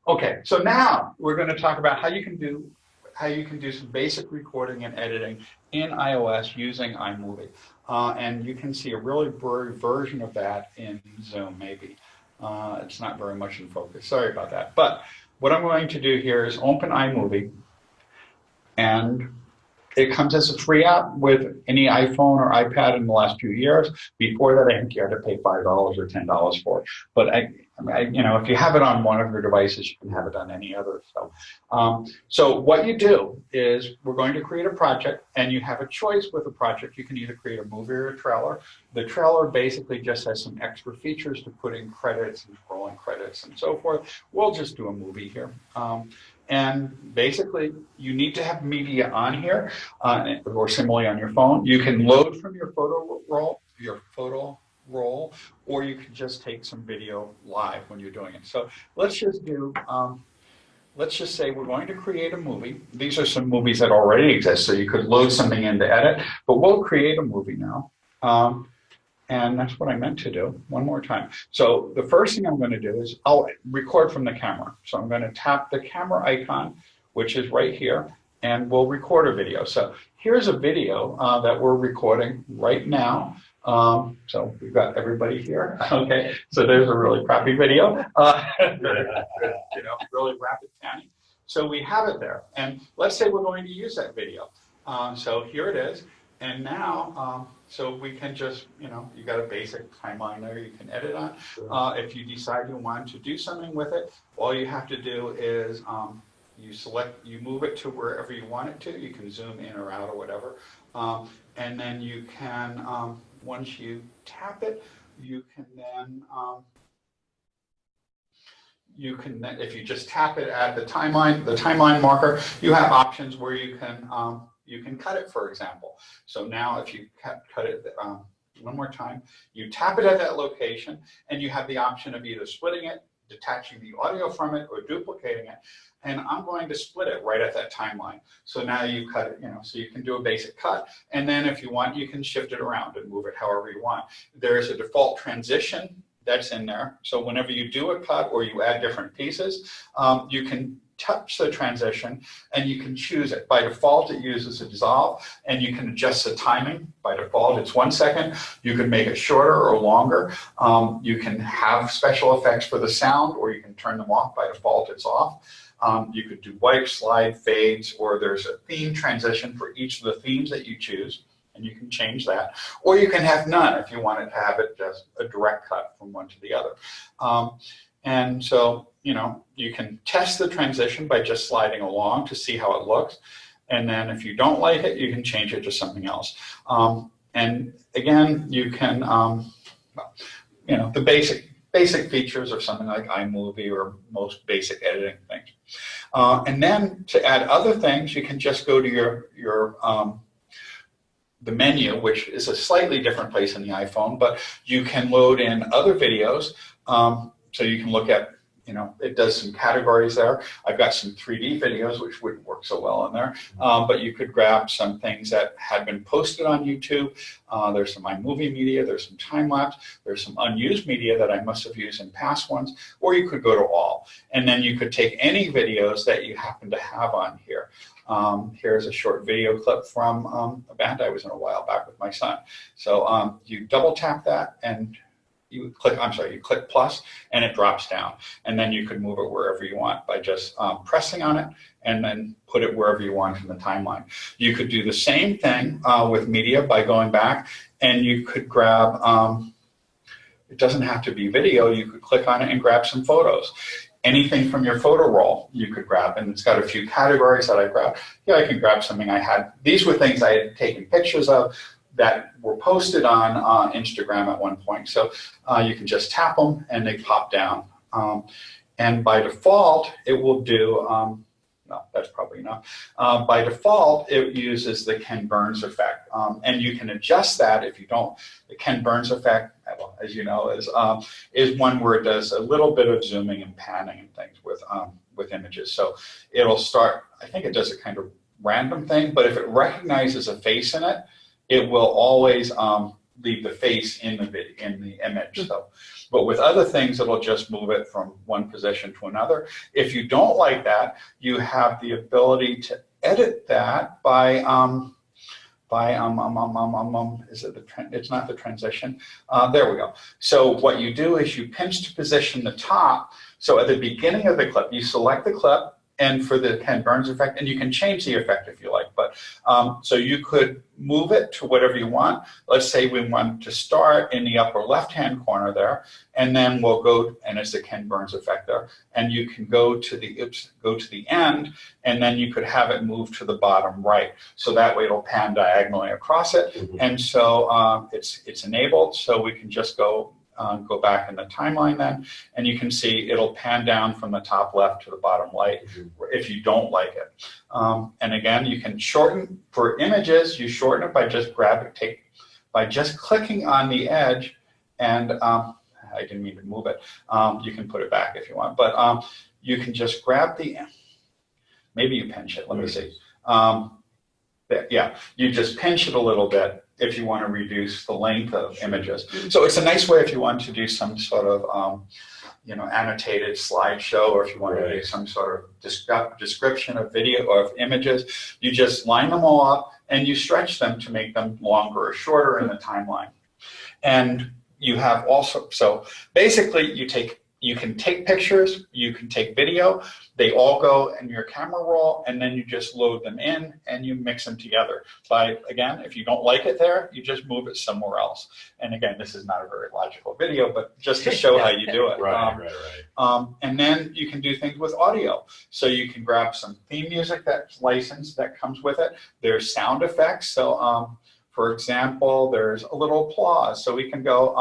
Okay, so now we're going to talk about how you can do some basic recording and editing in iOS using iMovie. And you can see a really blurry version of that in Zoom, maybe. It's not very much in focus. Sorry about that. But what I'm going to do here is open iMovie, and it comes as a free app with any iPhone or iPad in the last few years. Before that, I think you had to pay $5 or $10 for it. But if you have it on one of your devices, you can have it on any other. So what you do is we're going to create a project, and you have a choice with a project. You can either create a movie or a trailer. The trailer basically just has some extra features to put in credits and rolling credits and so forth. We'll just do a movie here. And basically, you need to have media on here, or similarly on your phone. You can load from your photo roll, or you can just take some video live when you're doing it. So let's just say we're going to create a movie. These are some movies that already exist, so you could load something in to edit, but we'll create a movie now. And that's what I meant to do. One more time. So the first thing I'm going to do is I'll record from the camera. So I'm going to tap the camera icon, which is right here, and we'll record a video. So here's a video that we're recording right now. So we've got everybody here. Okay, so there's a really crappy video, really rapid panning. So we have it there, and let's say we're going to use that video. So here it is, and now, so we can just, you got a basic timeline there you can edit on. If you decide you want to do something with it, all you have to do is you move it to wherever you want it to. You can zoom in or out or whatever. And then you can, once you tap it, you can then, if you just tap it at the timeline marker, you have options where you can cut it, for example. So now if you cut it one more time, you tap it at that location, and you have the option of either splitting it, detaching the audio from it, or duplicating it. And I'm going to split it right at that timeline. So now you cut it, so you can do a basic cut. And then if you want, you can shift it around and move it however you want. There is a default transition that's in there. So whenever you do a cut or you add different pieces, you can touch the transition and you can choose it. By default, it uses a dissolve, and you can adjust the timing. By default, it's 1 second. You can make it shorter or longer. You can have special effects for the sound, or you can turn them off. By default, it's off. You could do wipe, slide, fades, or there's a theme transition for each of the themes that you choose, and you can change that. Or you can have none if you wanted to have it just a direct cut from one to the other. And so, you can test the transition by just sliding along to see how it looks. And then if you don't like it, you can change it to something else. And again, you can, the basic features of something like iMovie or most basic editing things. And then to add other things, you can just go to the menu, which is a slightly different place in the iPhone, but you can load in other videos. So you can look at, it does some categories there. I've got some 3D videos, which wouldn't work so well in there, but you could grab some things that had been posted on YouTube. There's some iMovie media, there's some time-lapse, there's some unused media that I must have used in past ones, or you could go to all. And then you could take any videos that you happen to have on here. Here's a short video clip from a band I was in a while back with my son. So you double tap that, and you click plus, and it drops down. And then you could move it wherever you want by just pressing on it, and then put it wherever you want in the timeline. You could do the same thing with media by going back, and you could grab, it doesn't have to be video, you could click on it and grab some photos. Anything from your photo roll you could grab, and it's got a few categories that I grabbed. Yeah, I can grab something I had. These were things I had taken pictures of that were posted on Instagram at one point. So you can just tap them and they pop down. And by default, it will do, no, that's probably enough. By default, it uses the Ken Burns effect. And you can adjust that if you don't. The Ken Burns effect, as you know, is one where it does a little bit of zooming and panning and things with images. So it'll start, I think it does a kind of random thing, but if it recognizes a face in it, it will always leave the face in the image. So, but with other things, it'll just move it from one position to another. If you don't like that, you have the ability to edit that by is it it's not the transition. There we go. So what you do is you pinch to position the top. So at the beginning of the clip, you select the clip, and for the Ken Burns effect, and you can change the effect if you like, but so you could move it to whatever you want. Let's say we want to start in the upper left-hand corner there, and then we'll go, and it's the Ken Burns effect there, and you can go to the end, and then you could have it move to the bottom right. So that way it'll pan diagonally across it, and so it's enabled, so we can just go back in the timeline then, and you can see it'll pan down from the top left to the bottom right if you don't like it. And again, you can shorten, for images, you shorten it by just by just clicking on the edge, and I didn't mean to move it. You can put it back if you want, but you can just grab maybe you pinch it, let me see. Yeah, you just pinch it a little bit if you want to reduce the length of images. So it's a nice way if you want to do some sort of annotated slideshow, or if you want to do some sort of description of video or of images. You just line them all up and you stretch them to make them longer or shorter in the timeline. And you have also, so basically you can take pictures, you can take video, they all go in your camera roll, and then you just load them in and you mix them together. Again, if you don't like it there, you just move it somewhere else. And again, this is not a very logical video, but just to show how you do it. Right. And then you can do things with audio. So you can grab some theme music that's licensed that comes with it. There's sound effects. So for example, there's a little applause. So we can go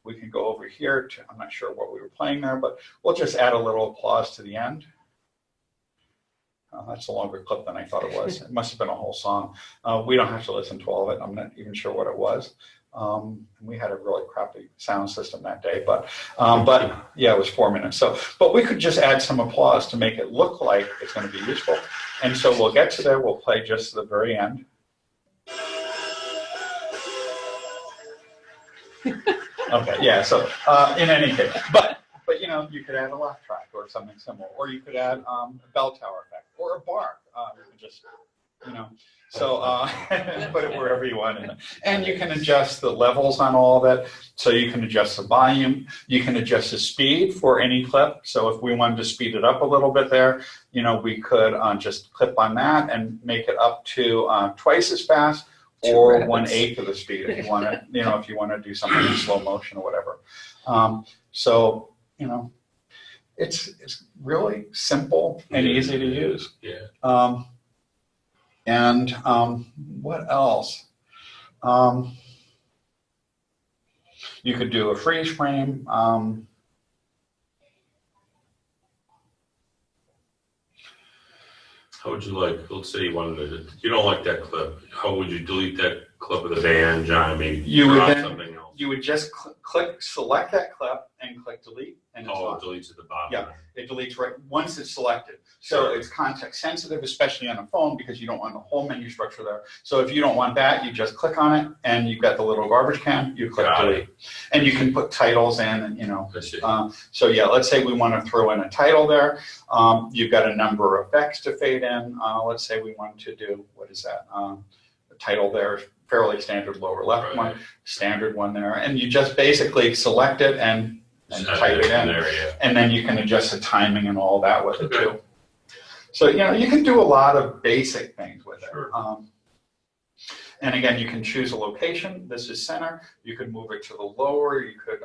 over here to, I'm not sure what we were playing there, but we'll just add a little applause to the end. That's a longer clip than I thought it was. It must have been a whole song. We don't have to listen to all of it. I'm not even sure what it was. We had a really crappy sound system that day, but yeah, it was 4 minutes. So, but we could just add some applause to make it look like it's going to be useful. And so we'll get to there. We'll play just to the very end. Okay, yeah, so in any case, but you could add a laugh track or something similar, or you could add a bell tower effect or a bark. You could just, so put it wherever you want. And you can adjust the levels on all of it. So you can adjust the volume, you can adjust the speed for any clip. So if we wanted to speed it up a little bit there, we could just clip on that and make it up to twice as fast, or 1/8 of the speed if you want to, if you want to do something in slow motion or whatever. So, it's really simple and easy to use. Yeah. And what else? You could do a freeze frame. How would you let's say you don't like that clip, how would you delete that clip of the band, John? I mean, you would then, something else. You would just select that clip and click delete. And it deletes at the bottom. Yeah, it deletes right once it's selected. So it's context sensitive, especially on a phone, because you don't want the whole menu structure there. So if you don't want that, you just click on it, and you've got the little garbage can, you click delete. And you can put titles in, and so yeah, let's say we want to throw in a title there. You've got a number of effects to fade in. Let's say we want to do, what is that? The title there, fairly standard lower left one, standard one there. And you just basically select it and type it in. And then you can adjust the timing and all that with it too. So, you can do a lot of basic things with it. And again, you can choose a location. This is center. You could move it to the lower. You could,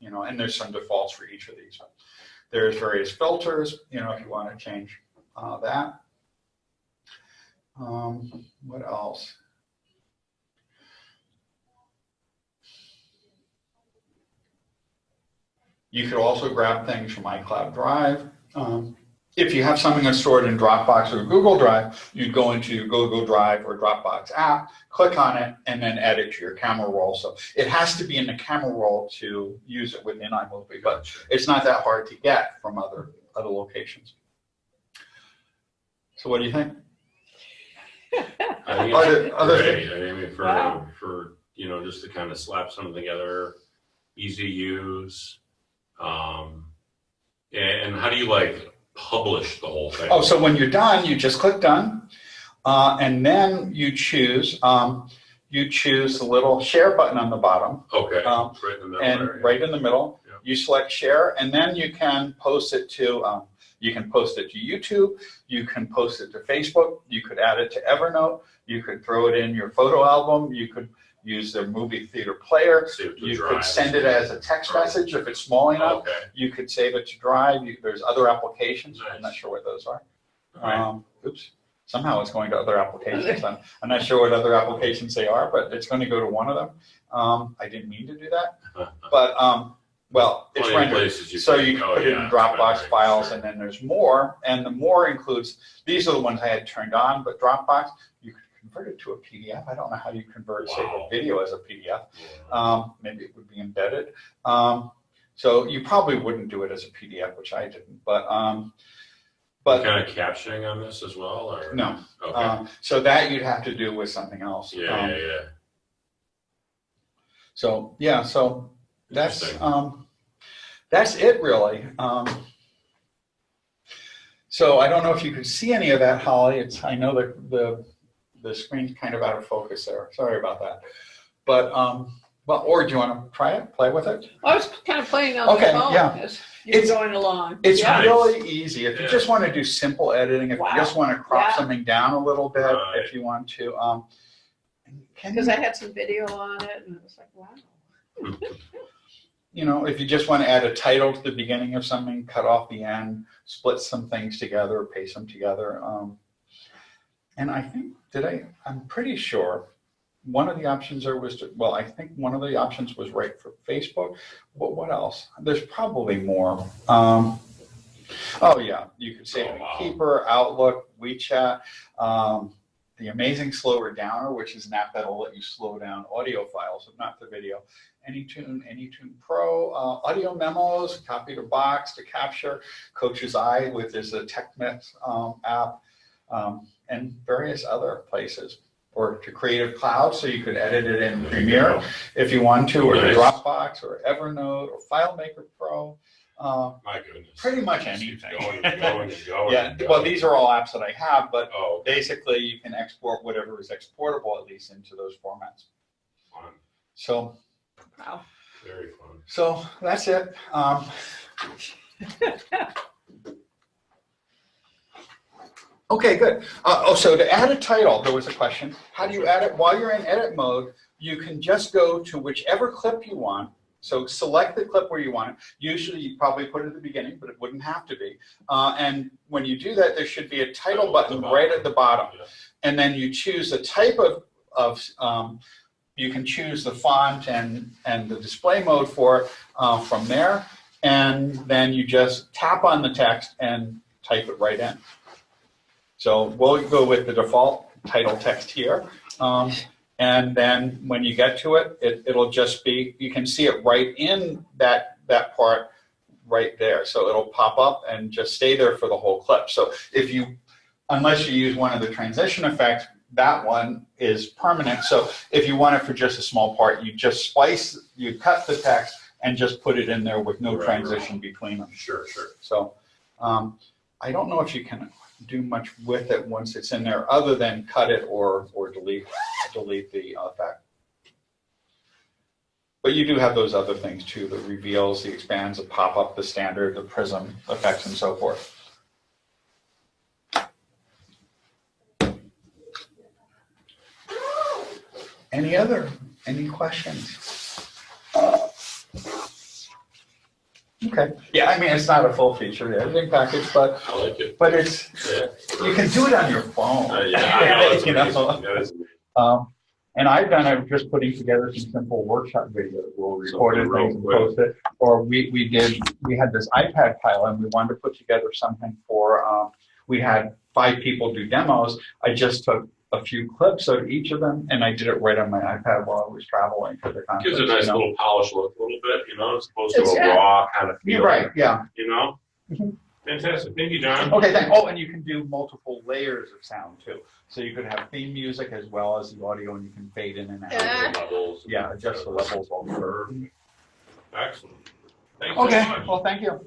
and there's some defaults for each of these. There's various filters, if you want to change that. What else? You could also grab things from iCloud Drive. If you have something that's stored in Dropbox or Google Drive, you'd go into your Google Drive or Dropbox app, click on it, and then add it to your camera roll. So it has to be in the camera roll to use it within iMovie, but it's not that hard to get from other locations. So what do you think? I think it's great. I mean, for you know, just to kind of slap something together, easy to use. And how do you like publish the whole thing? Oh, so when you're done, you just click done, and then you choose the little share button on the bottom. Okay, right in the middle and there, yeah. right in the middle, Yeah. you select share, and then you can post it to YouTube, you can post it to Facebook, you could add it to Evernote, you could throw it in your photo album, you could use their movie theater player, you could send it as a text message if it's small enough, Okay. you could save it to Drive, there's other applications, Nice. I'm not sure what those are. Right. Oops, somehow it's going to other applications, I'm not sure what other applications they are, but it's going to go to one of them. I didn't mean to do that, but well, it's rendered, so you can put it in Dropbox files, and then there's more, and the more includes, these are the ones I had turned on, but Dropbox, you could convert it to a PDF. I don't know how you convert, say, a video as a PDF. Maybe it would be embedded. So you probably wouldn't do it as a PDF, which I didn't, but kind of captioning on this as well, or no. Okay. So that you'd have to do with something else. Yeah. So yeah, so that's it really. So I don't know if you could see any of that, Holly. I know the screen's kind of out of focus there. Sorry about that. But well, or do you want to try it, play with it? I was kind of playing on the phone as you're going along. It's really easy. If you just want to do simple editing, if you just want to crop Yeah. something down a little bit, if you want to. Because I had some video on it, and it was like, wow. You know, if you just want to add a title to the beginning of something, cut off the end, split some things together, paste them together. And I think, I'm pretty sure one of the options there was, I think one of the options was right for Facebook. But what else? There's probably more. Oh yeah, you could save it in Keeper, Outlook, WeChat, the Amazing Slower Downer, which is an app that'll let you slow down audio files, if not the video. AnyTune Pro, audio memos, copy to box to capture, Coach's Eye, which is a TechMix app, and various other places. Or to Creative Cloud, so you could edit it in Premiere if you want to, or to Dropbox, or Evernote, or FileMaker Pro. My goodness. Pretty much anything. Going. Yeah, well, these are all apps that I have, but basically you can export whatever is exportable, at least, into those formats. Fun. So, Wow. Very fun. So that's it. Okay, good. So to add a title, there was a question. How do you add it? While you're in edit mode, you can just go to whichever clip you want. So select the clip where you want it. Usually you probably put it at the beginning, but it wouldn't have to be. And when you do that, there should be a title button right at the bottom. Yeah. And then you choose the type of you can choose the font and the display mode for it from there. And then you just tap on the text and type it right in. So we'll go with the default title text here. And then when you get to it, it'll just be, you can see it right in that part right there. So it'll pop up and just stay there for the whole clip. So if you, unless you use one of the transition effects, that one is permanent. So if you want it for just a small part, you just you cut the text and just put it in there with no transition between them. Sure. So I don't know if you can do much with it once it's in there other than cut it or delete the effect. But you do have those other things too, the reveals, the expands, the pop-up, the standard, the prism effects, and so forth. Any questions? Okay. Yeah, I mean, it's not a full feature editing package, but I like it. But it's you can do it on your phone. Yeah, I know. It's You know? amazing. That is amazing. And I'm just putting together some simple workshop videos. We'll record it real and quick. post it. Or we had this iPad pilot and we wanted to put together something for, we had 5 people do demos. I just took a few clips of each of them and I did it right on my iPad while I was traveling to the conference. Gives a nice little polished look a little bit, you know, as opposed to a raw kind of feel. You're right, yeah. You know? Mm-hmm. Fantastic. Thank you, John. Okay, oh, and you can do multiple layers of sound too. So you could have theme music as well as the audio, and you can fade in and out. Levels. Yeah, adjust the levels all over. Excellent. Thanks so Okay, much. well, thank you.